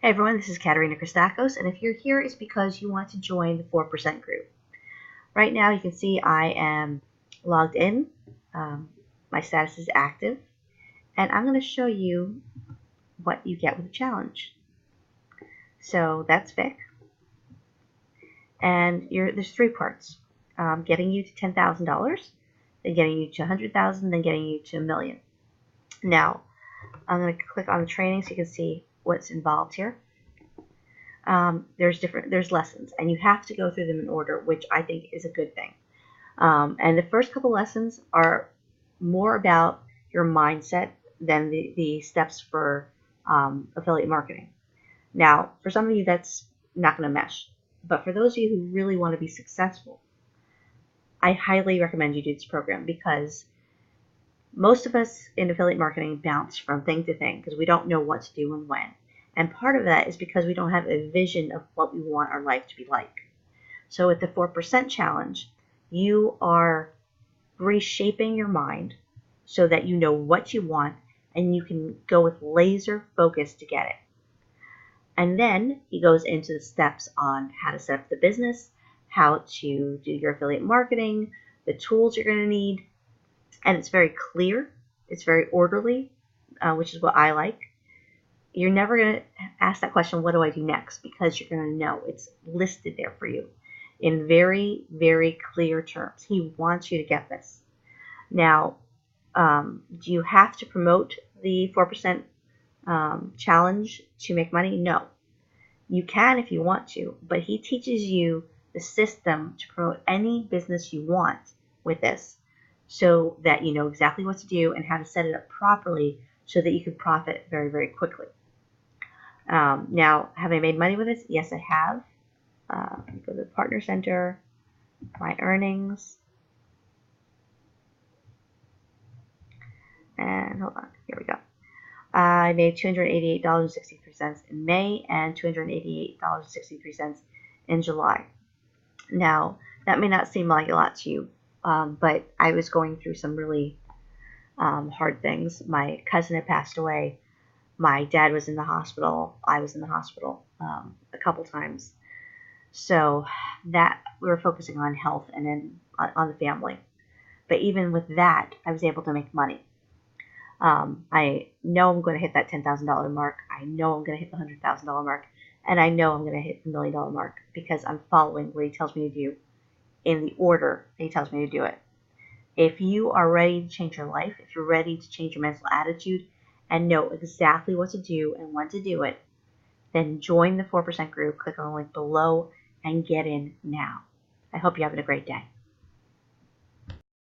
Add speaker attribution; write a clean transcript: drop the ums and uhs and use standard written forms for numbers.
Speaker 1: Hey everyone, this is Katerina Christakos, and if you're here, it's because you want to join the 4% group. Right now, you can see I am logged in. My status is active, and I'm going to show you what you get with the challenge. So that's Vic, and there's three parts: getting you to $10,000, then getting you to $100,000, then getting you to $1 million. Now, I'm going to click on the training so you can see what's involved here. There's lessons, and you have to go through them in order, which I think is a good thing. And the first couple lessons are more about your mindset than the steps for affiliate marketing. Now, for some of you, that's not going to mesh. But for those of you who really want to be successful, I highly recommend you do this program, because most of us in affiliate marketing bounce from thing to thing because we don't know what to do and when. And part of that is because we don't have a vision of what we want our life to be like. So with the 4% challenge, you are reshaping your mind so that you know what you want and you can go with laser focus to get it. And then he goes into the steps on how to set up the business, how to do your affiliate marketing, the tools you're going to need. And it's very clear. It's very orderly, which is what I like. You're never going to ask that question, what do I do next? Because you're going to know it's listed there for you in very, very clear terms. He wants you to get this. Now, do you have to promote the 4% challenge to make money? No. You can if you want to, but he teaches you the system to promote any business you want with this, so that you know exactly what to do and how to set it up properly so that you can profit very, very quickly. Now, have I made money with this? Yes, I have. Go to the Partner Center, my earnings, and hold on, here we go. I made $288.63 in May and $288.63 in July. Now, that may not seem like a lot to you, but I was going through some really hard things. My cousin had passed away. My dad was in the hospital. I was in the hospital a couple times. So that we were focusing on health and then on the family. But even with that, I was able to make money. I know I'm going to hit that $10,000 mark. I know I'm going to hit the $100,000 mark. And I know I'm going to hit the $1 million mark because I'm following what he tells me to do in the order that he tells me to do it. If you are ready to change your life, if you're ready to change your mental attitude and know exactly what to do and when to do it, then join the 4% group, click on the link below, and get in now. I hope you're having a great day.